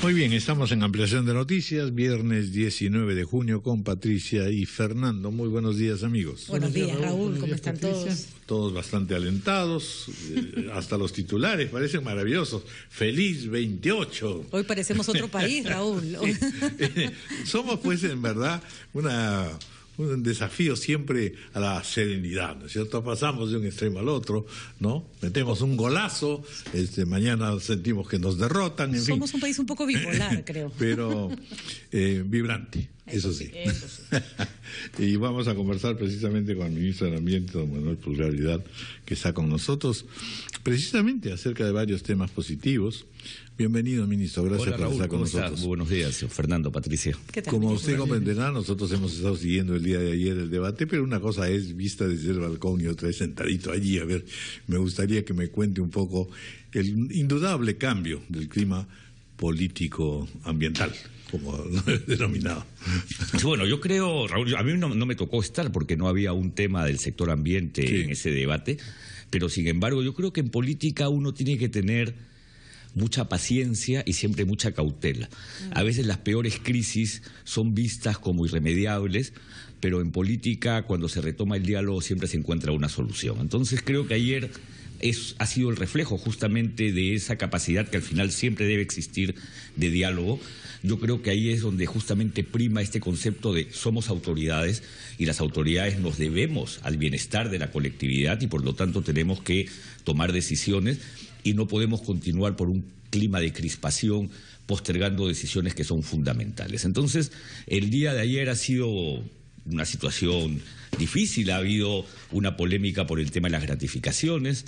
Muy bien, estamos en Ampliación de Noticias, viernes 19 de junio con Patricia y Fernando. Muy buenos días, amigos. Buenos días, Raúl. ¿Cómo están todos? Todos bastante alentados, hasta los titulares parecen maravillosos. ¡Feliz 28! Hoy parecemos otro país, Raúl. Somos, pues, en verdad, un desafío siempre a la serenidad, ¿no es cierto? Pasamos de un extremo al otro, ¿no? Metemos un golazo, mañana sentimos que nos derrotan, en fin. Somos un país un poco bipolar, creo. Pero vibrante, eso sí. Eso sí. Y vamos a conversar precisamente con el ministro del Ambiente, don Manuel Pulgar-Vidal, que está con nosotros, precisamente acerca de varios temas positivos. Bienvenido, ministro. Gracias. Hola, por Raúl, estar con nosotros. Muy buenos días, Fernando, Patricia. ¿Qué tal? Como usted comprenderá, nosotros hemos estado siguiendo el día de ayer el debate, pero una cosa es vista desde el balcón y otra es sentadito allí. A ver, me gustaría que me cuente un poco el indudable cambio del clima político ambiental, como lo he denominado. Bueno, yo creo, Raúl, a mí no me tocó estar porque no había un tema del sector ambiente en ese debate, pero sin embargo yo creo que en política uno tiene que tener mucha paciencia y siempre mucha cautela. A veces las peores crisis son vistas como irremediables, pero en política, cuando se retoma el diálogo, siempre se encuentra una solución. Entonces creo que ayer ha sido el reflejo justamente de esa capacidad que al final siempre debe existir de diálogo. Yo creo que ahí es donde justamente prima este concepto de somos autoridades y las autoridades nos debemos al bienestar de la colectividad y por lo tanto tenemos que tomar decisiones y no podemos continuar por un clima de crispación postergando decisiones que son fundamentales. Entonces, el día de ayer ha sido una situación difícil, ha habido una polémica por el tema de las gratificaciones,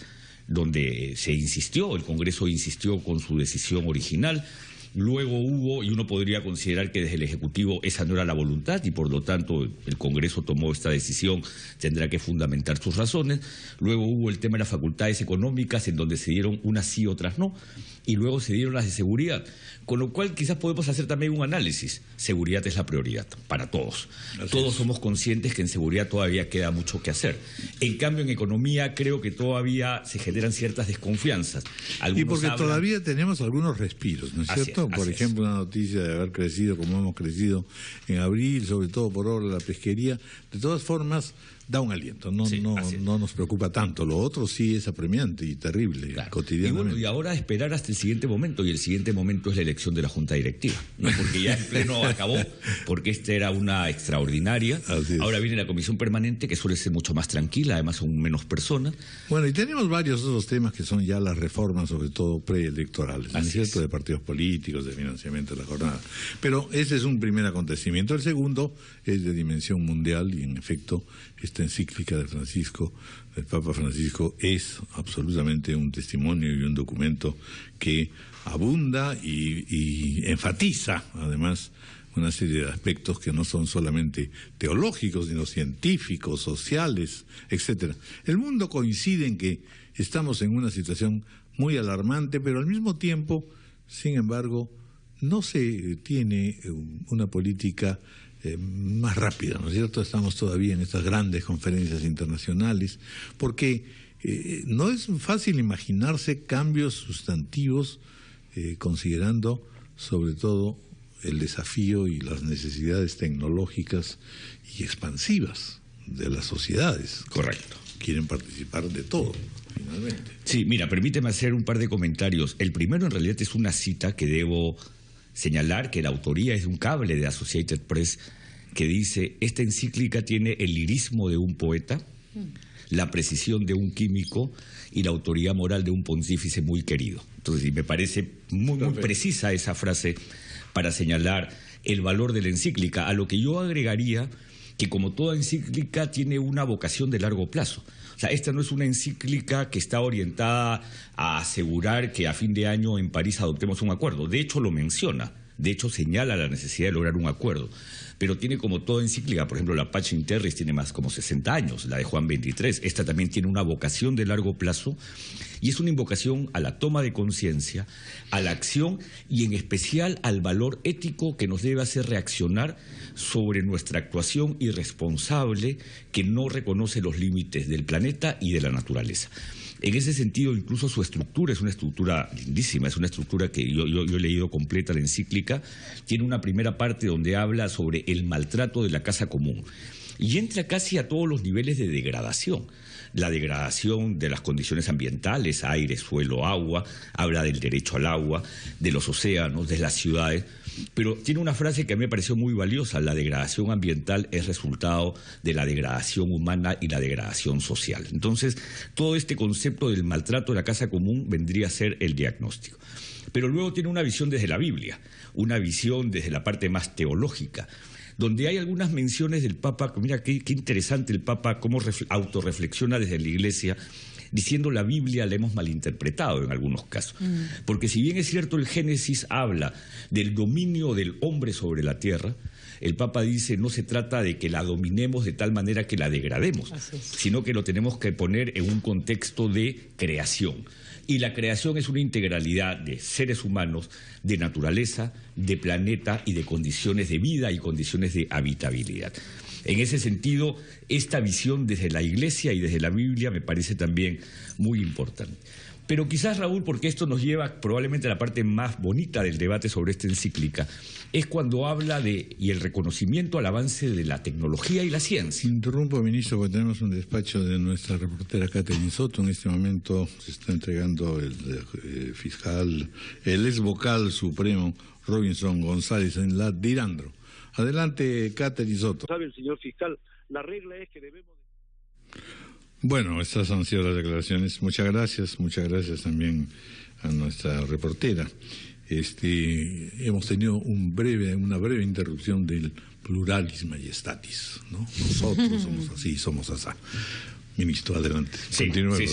donde se insistió, el Congreso insistió con su decisión original. Luego hubo, y uno podría considerar que desde el Ejecutivo esa no era la voluntad y por lo tanto el Congreso tomó esta decisión, tendrá que fundamentar sus razones. Luego hubo el tema de las facultades económicas en donde se dieron unas sí, otras no, y luego se dieron las de seguridad, con lo cual quizás podemos hacer también un análisis. Seguridad es la prioridad para todos. Todos somos conscientes que en seguridad todavía queda mucho que hacer. En cambio, en economía creo que todavía se generan ciertas desconfianzas. Y porque todavía tenemos algunos respiros, ¿no es cierto? Por ejemplo, una noticia de haber crecido como hemos crecido en abril, sobre todo por ahora la pesquería. De todas formas, da un aliento, no nos preocupa tanto. Lo otro sí es apremiante y terrible, cotidianamente. Y bueno, y ahora esperar hasta el siguiente momento, y el siguiente momento es la elección de la Junta Directiva, ¿no? Porque ya el Pleno acabó, porque esta era una extraordinaria. Ahora viene la Comisión Permanente, que suele ser mucho más tranquila, además son menos personas. Bueno, y tenemos varios otros temas que son ya las reformas, sobre todo preelectorales, ¿no es cierto? De partidos políticos, de financiamiento de la jornada. Pero ese es un primer acontecimiento. El segundo es de dimensión mundial y, en efecto, esta encíclica de Francisco, del Papa Francisco, es absolutamente un testimonio y un documento que abunda y enfatiza, además, una serie de aspectos que no son solamente teológicos, sino científicos, sociales, etcétera. El mundo coincide en que estamos en una situación muy alarmante, pero al mismo tiempo, sin embargo, no se tiene una política más rápida, ¿no es cierto? Estamos todavía en estas grandes conferencias internacionales, porque no es fácil imaginarse cambios sustantivos, considerando sobre todo el desafío y las necesidades tecnológicas y expansivas de las sociedades. Correcto. Quieren participar de todo, finalmente. Sí, mira, permíteme hacer un par de comentarios. El primero en realidad es una cita que debo señalar, que la autoría es de un cable de Associated Press que dice: esta encíclica tiene el lirismo de un poeta, la precisión de un químico y la autoridad moral de un pontífice muy querido. Entonces, me parece muy precisa esa frase para señalar el valor de la encíclica, a lo que yo agregaría que como toda encíclica tiene una vocación de largo plazo. O sea, esta no es una encíclica que está orientada a asegurar que a fin de año en París adoptemos un acuerdo. De hecho, lo menciona. De hecho, señala la necesidad de lograr un acuerdo. pero tiene como toda encíclica, por ejemplo, la Pacem in Terris tiene más como 60 años, la de Juan XXIII. Esta también tiene una vocación de largo plazo y es una invocación a la toma de conciencia, a la acción y en especial al valor ético que nos debe hacer reaccionar sobre nuestra actuación irresponsable que no reconoce los límites del planeta y de la naturaleza. En ese sentido, incluso su estructura es una estructura lindísima, es una estructura que yo he leído completa la encíclica. Tiene una primera parte donde habla sobre el maltrato de la casa común y entra casi a todos los niveles de degradación. La degradación de las condiciones ambientales, aire, suelo, agua, habla del derecho al agua, de los océanos, de las ciudades, pero tiene una frase que a mí me pareció muy valiosa: la degradación ambiental es resultado de la degradación humana y la degradación social. Entonces, todo este concepto del maltrato de la casa común vendría a ser el diagnóstico. Pero luego tiene una visión desde la Biblia, una visión desde la parte más teológica, donde hay algunas menciones del Papa. Mira qué interesante el Papa, cómo autorreflexiona desde la Iglesia, diciendo la Biblia la hemos malinterpretado en algunos casos. Porque si bien es cierto el Génesis habla del dominio del hombre sobre la tierra, el Papa dice no se trata de que la dominemos de tal manera que la degrademos, sino que lo tenemos que poner en un contexto de creación. Y la creación es una integralidad de seres humanos, de naturaleza, de planeta y de condiciones de vida y condiciones de habitabilidad. En ese sentido, esta visión desde la Iglesia y desde la Biblia me parece también muy importante. Pero quizás, Raúl, porque esto nos lleva probablemente a la parte más bonita del debate sobre esta encíclica, es cuando habla y el reconocimiento al avance de la tecnología y la ciencia. Interrumpo, ministro, porque tenemos un despacho de nuestra reportera Catherine Soto. En este momento se está entregando el fiscal, el ex vocal supremo Robinson González en la Dirandro. Adelante, Catherine Soto. Sabe el señor fiscal, la regla es que debemos... Bueno, estas han sido las declaraciones. Muchas gracias también a nuestra reportera. Hemos tenido una breve interrupción del pluralis majestatis, ¿no? Nosotros somos así, somos asá. Ministro, adelante. Sí,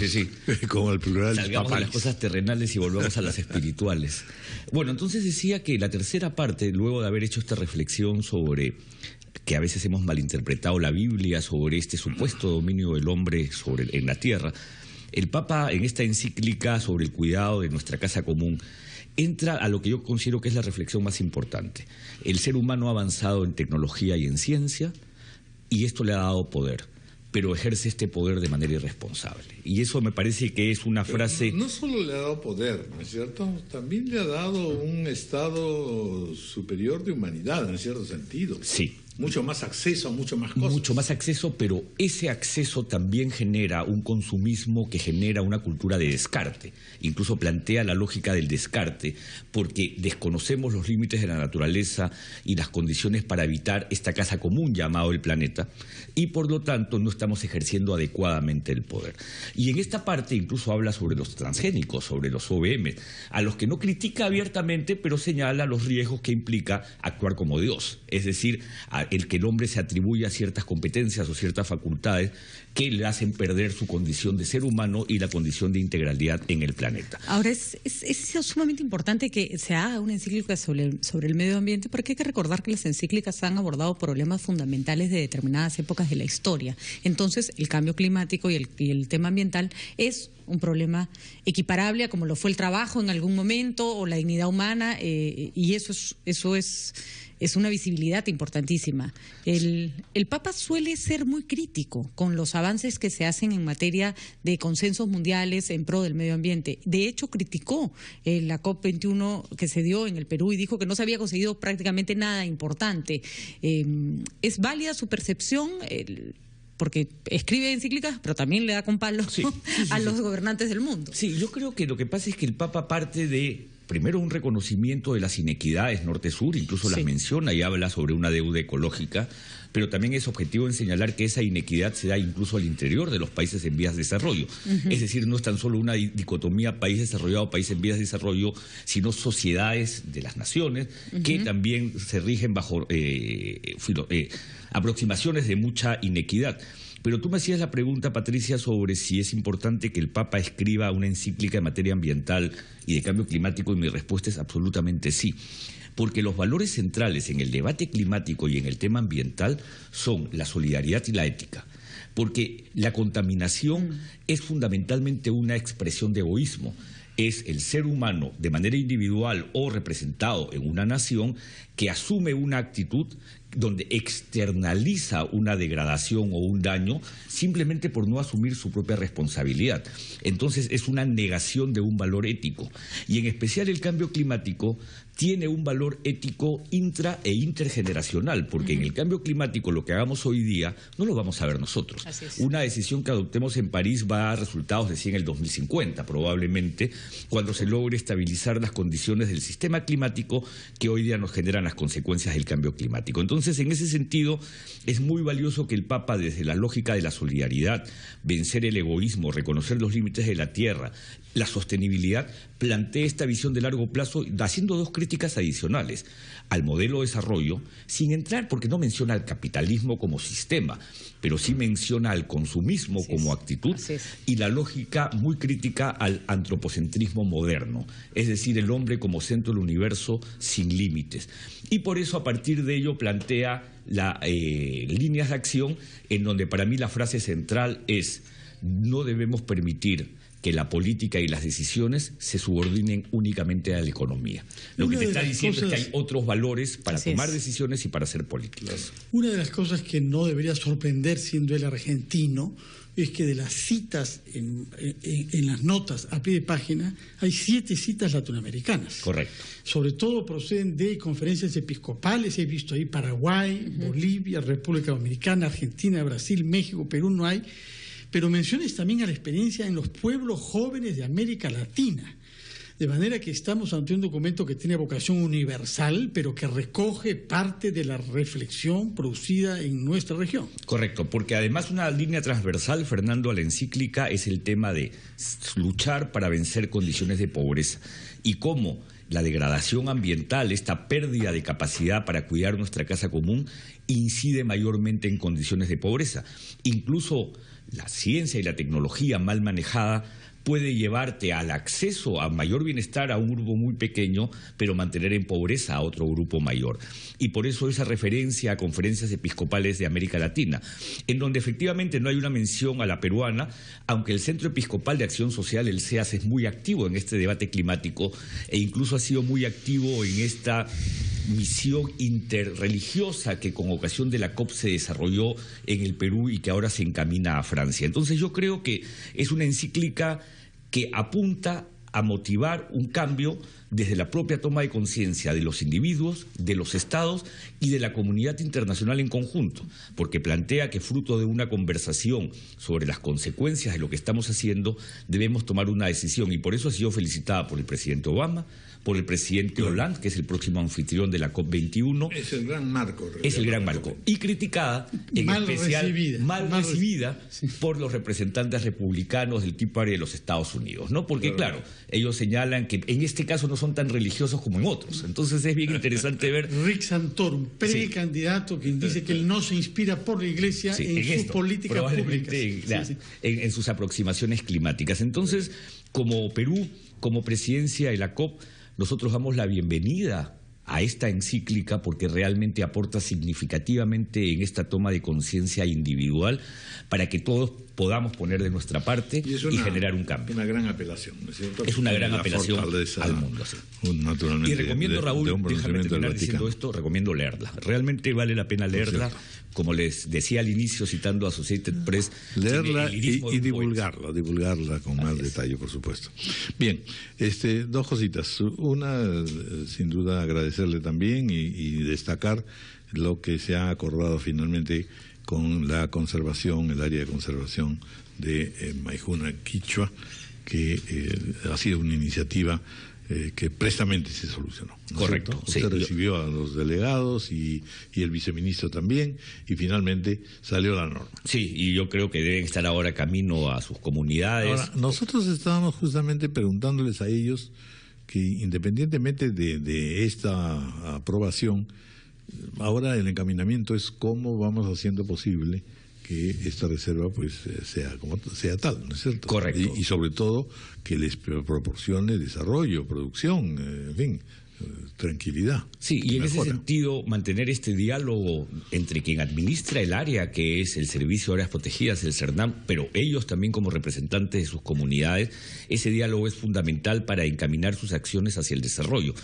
sí. Como el pluralis salgamos papalis. de las cosas terrenales y volvamos a las espirituales. Bueno, entonces decía que la tercera parte, luego de haber hecho esta reflexión sobre que a veces hemos malinterpretado la Biblia sobre este supuesto dominio del hombre en la tierra, el Papa en esta encíclica sobre el cuidado de nuestra casa común entra a lo que yo considero que es la reflexión más importante. El ser humano ha avanzado en tecnología y en ciencia y esto le ha dado poder, pero ejerce este poder de manera irresponsable. Y eso me parece que es una frase... No solo le ha dado poder, ¿no es cierto? También le ha dado un estado superior de humanidad, en cierto sentido. Sí. Mucho más acceso a mucho más cosas. Mucho más acceso, pero ese acceso también genera un consumismo que genera una cultura de descarte. Incluso plantea la lógica del descarte, porque desconocemos los límites de la naturaleza y las condiciones para habitar esta casa común llamado el planeta, y por lo tanto no estamos ejerciendo adecuadamente el poder. Y en esta parte incluso habla sobre los transgénicos, sobre los OVM, a los que no critica abiertamente, pero señala los riesgos que implica actuar como Dios, es decir, el que el hombre se atribuya ciertas competencias o ciertas facultades que le hacen perder su condición de ser humano y la condición de integralidad en el planeta. Ahora, es sumamente importante que se haga una encíclica sobre el medio ambiente, porque hay que recordar que las encíclicas han abordado problemas fundamentales de determinadas épocas de la historia. Entonces, el cambio climático y el tema ambiental es un problema equiparable a como lo fue el trabajo en algún momento o la dignidad humana, y eso es una visibilidad importantísima. El Papa suele ser muy crítico con los avances que se hacen en materia de consensos mundiales en pro del medio ambiente. De hecho, criticó la COP21 que se dio en el Perú y dijo que no se había conseguido prácticamente nada importante. ¿Es válida su percepción? Porque escribe encíclicas, pero también le da con palos a los gobernantes del mundo. Sí, yo creo que lo que pasa es que el Papa parte de, primero, un reconocimiento de las inequidades norte-sur, incluso las menciona y habla sobre una deuda ecológica, pero también es objetivo en señalar que esa inequidad se da incluso al interior de los países en vías de desarrollo. Es decir, no es tan solo una dicotomía país desarrollado, país en vías de desarrollo, sino sociedades de las naciones que también se rigen bajo aproximaciones de mucha inequidad. Pero tú me hacías la pregunta, Patricia, sobre si es importante que el Papa escriba una encíclica en materia ambiental y de cambio climático, y mi respuesta es absolutamente sí. porque los valores centrales en el debate climático y en el tema ambiental son la solidaridad y la ética. Porque la contaminación es fundamentalmente una expresión de egoísmo. Es el ser humano, de manera individual o representado en una nación, que asume una actitud donde externaliza una degradación o un daño simplemente por no asumir su propia responsabilidad. Entonces es una negación de un valor ético. Y en especial el cambio climático tiene un valor ético intra e intergeneracional, porque en el cambio climático lo que hagamos hoy día no lo vamos a ver nosotros. Una decisión que adoptemos en París va a dar resultados recién en el 2050, probablemente, cuando se logre estabilizar las condiciones del sistema climático que hoy día nos generan las consecuencias del cambio climático. Entonces, en ese sentido, es muy valioso que el Papa, desde la lógica de la solidaridad, vencer el egoísmo, reconocer los límites de la tierra, la sostenibilidad, plantee esta visión de largo plazo, haciendo dos críticas adicionales al modelo de desarrollo, sin entrar, porque no menciona al capitalismo como sistema, pero sí menciona al consumismo como actitud, y la lógica muy crítica al antropocentrismo moderno, es decir, el hombre como centro del universo sin límites. Y por eso, a partir de ello, plantea líneas de acción en donde para mí la frase central es: no debemos permitir que la política y las decisiones se subordinen únicamente a la economía. Lo que te está diciendo es que hay otros valores para tomar decisiones y para hacer políticas. Una de las cosas que no debería sorprender, siendo él argentino, es que de las citas en las notas a pie de página hay 7 citas latinoamericanas. Correcto. Sobre todo proceden de conferencias episcopales. He visto ahí Paraguay, Bolivia, República Dominicana, Argentina, Brasil, México, Perú no hay. Pero menciones también a la experiencia en los pueblos jóvenes de América Latina. De manera que estamos ante un documento que tiene vocación universal, pero que recoge parte de la reflexión producida en nuestra región. Correcto, porque además una línea transversal, Fernando, a la encíclica es el tema de luchar para vencer condiciones de pobreza y cómo la degradación ambiental, esta pérdida de capacidad para cuidar nuestra casa común, incide mayormente en condiciones de pobreza. Incluso la ciencia y la tecnología mal manejada puede llevarte al acceso a mayor bienestar a un grupo muy pequeño, pero mantener en pobreza a otro grupo mayor. Y por eso esa referencia a conferencias episcopales de América Latina, en donde efectivamente no hay una mención a la peruana, aunque el Centro Episcopal de Acción Social, el CEAS, es muy activo en este debate climático e incluso ha sido muy activo en esta misión interreligiosa que con ocasión de la COP se desarrolló en el Perú y que ahora se encamina a Francia. Entonces yo creo que es una encíclica que apunta a motivar un cambio desde la propia toma de conciencia de los individuos, de los estados y de la comunidad internacional en conjunto, porque plantea que fruto de una conversación sobre las consecuencias de lo que estamos haciendo debemos tomar una decisión, y por eso ha sido felicitada por el presidente Obama, por el presidente Hollande, que es el próximo anfitrión de la COP21. Es el gran marco. Es el gran marco. Y criticada, en especial, mal recibida por los representantes republicanos del Tea Party de los Estados Unidos, ¿no? Porque, claro, ellos señalan que en este caso no son tan religiosos como en otros. Entonces es bien interesante ver... Rick Santorum, precandidato, quien dice que él no se inspira por la Iglesia en sus políticas públicas. En sus aproximaciones climáticas. Entonces, como Perú, como presidencia de la COP, nosotros damos la bienvenida a esta encíclica porque realmente aporta significativamente en esta toma de conciencia individual para que todos podamos poner de nuestra parte y generar un cambio. Una gran apelación, ¿no es cierto? Es una gran apelación al mundo. Sí. Naturalmente, y recomiendo, Raúl, déjame terminar diciendo esto, recomiendo leerla. Realmente vale la pena leerla, como les decía al inicio, citando a Associated Press. Leerla y divulgarla con más detalle, por supuesto. Bien, dos cositas. Una, sin duda, agradecerle también y destacar lo que se ha acordado finalmente con la conservación, el área de conservación de Maijuna Quichua, que ha sido una iniciativa que prestamente se solucionó. ¿No? Correcto. Usted recibió a los delegados y el viceministro también, y finalmente salió la norma. Sí, y yo creo que deben estar ahora camino a sus comunidades. Ahora, nosotros estábamos justamente preguntándoles a ellos que independientemente de esta aprobación, ahora el encaminamiento es cómo vamos haciendo posible que esta reserva pues sea tal, ¿no es cierto? Correcto. Y sobre todo que les proporcione desarrollo, producción, en fin, tranquilidad. Sí, y en ese sentido, mantener este diálogo entre quien administra el área, que es el Servicio de Áreas Protegidas, el CERNAM, pero ellos también como representantes de sus comunidades, ese diálogo es fundamental para encaminar sus acciones hacia el desarrollo.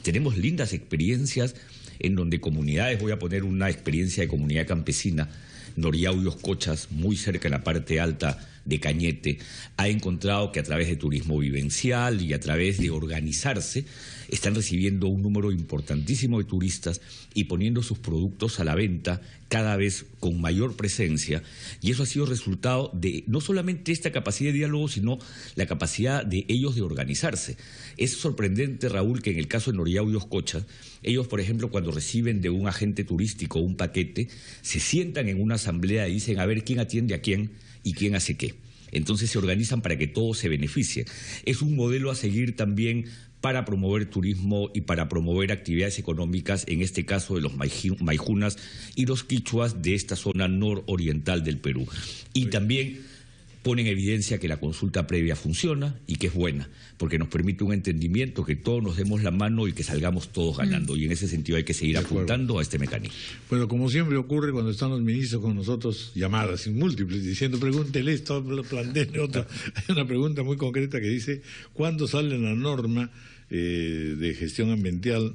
Tenemos lindas experiencias en donde comunidades, voy a poner una experiencia de comunidad campesina, Noriao y Oscochas, muy cerca en la parte alta de Cañete, ha encontrado que a través de turismo vivencial y a través de organizarse, están recibiendo un número importantísimo de turistas y poniendo sus productos a la venta cada vez con mayor presencia, y eso ha sido resultado de no solamente esta capacidad de diálogo, sino la capacidad de ellos de organizarse. Es sorprendente, Raúl, que en el caso de Noriao y Oscochas, ellos, por ejemplo, cuando reciben de un agente turístico un paquete, se sientan en una asamblea y dicen a ver quién atiende a quién y quién hace qué. Entonces se organizan para que todos se beneficien. Es un modelo a seguir también para promover turismo y para promover actividades económicas, en este caso de los maijunas y los quichuas de esta zona nororiental del Perú. Y también pone en evidencia que la consulta previa funciona y que es buena, porque nos permite un entendimiento, que todos nos demos la mano y que salgamos todos ganando. Y en ese sentido hay que seguir apuntando a este mecanismo. Bueno, como siempre ocurre cuando están los ministros con nosotros, llamadas múltiples, diciendo, pregúntele esto, planteele otra. Hay una pregunta muy concreta que dice, ¿cuándo sale la norma de gestión ambiental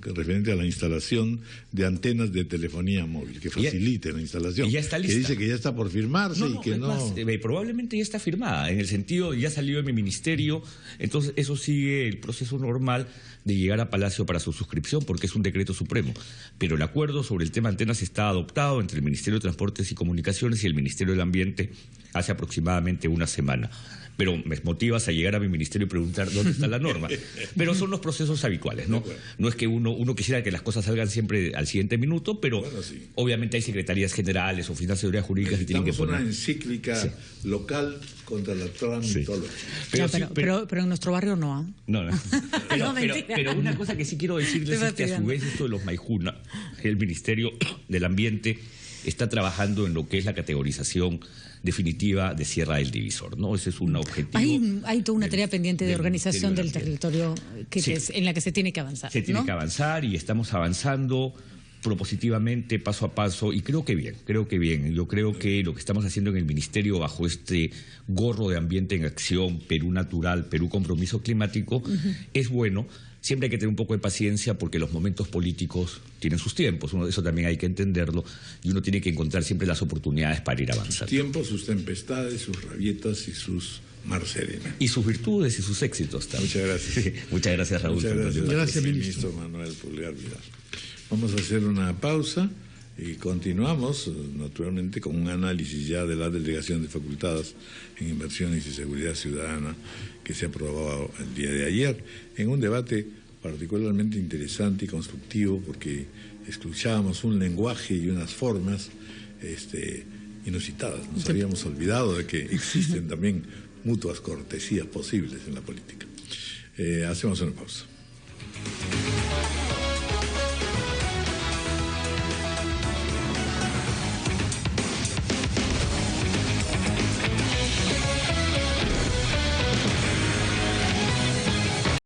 referente a la instalación de antenas de telefonía móvil, que facilite la instalación? Y ya está lista. Que dice que ya está por firmarse y que no... Más, probablemente ya está firmada, en el sentido, ya salió de mi ministerio, entonces eso sigue el proceso normal de llegar a Palacio para su suscripción, porque es un decreto supremo. Pero el acuerdo sobre el tema antenas está adoptado entre el Ministerio de Transportes y Comunicaciones y el Ministerio del Ambiente hace aproximadamente una semana. Pero me motivas a llegar a mi ministerio y preguntar dónde está la norma. Pero son los procesos habituales, ¿no? No es que uno quisiera que las cosas salgan siempre al siguiente minuto, pero bueno, sí, obviamente hay secretarías generales, oficinas de seguridad jurídica que tienen que poner... una encíclica local contra la tramitología. Pero en nuestro barrio no, ¿eh? No. Pero una cosa que sí quiero decirles es que a su vez esto de los maijuna, el Ministerio del Ambiente está trabajando en lo que es la categorización definitiva de Sierra del Divisor, ¿no? Ese es un objetivo. Hay toda una tarea pendiente de organización del territorio en la que se tiene que avanzar. Se tiene que avanzar y estamos avanzando propositivamente, paso a paso, y creo que bien. Yo creo que lo que estamos haciendo en el Ministerio bajo este gorro de Ambiente en Acción, Perú Natural, Perú Compromiso Climático, es bueno. Siempre hay que tener un poco de paciencia porque los momentos políticos tienen sus tiempos, eso también hay que entenderlo, y uno tiene que encontrar siempre las oportunidades para ir avanzando. Sus tiempos, sus tempestades, sus rabietas y sus mar serenas. Y sus virtudes y sus éxitos también. Muchas gracias. Sí, muchas gracias, Raúl. Muchas gracias, ministro Manuel Pulgar Vidal. Vamos a hacer una pausa y continuamos, naturalmente, con un análisis ya de la delegación de facultadas en inversiones y seguridad ciudadana que se aprobó el día de ayer, en un debate particularmente interesante y constructivo, porque escuchábamos un lenguaje y unas formas inusitadas. Nos habíamos olvidado de que existen también mutuas cortesías posibles en la política. Hacemos una pausa.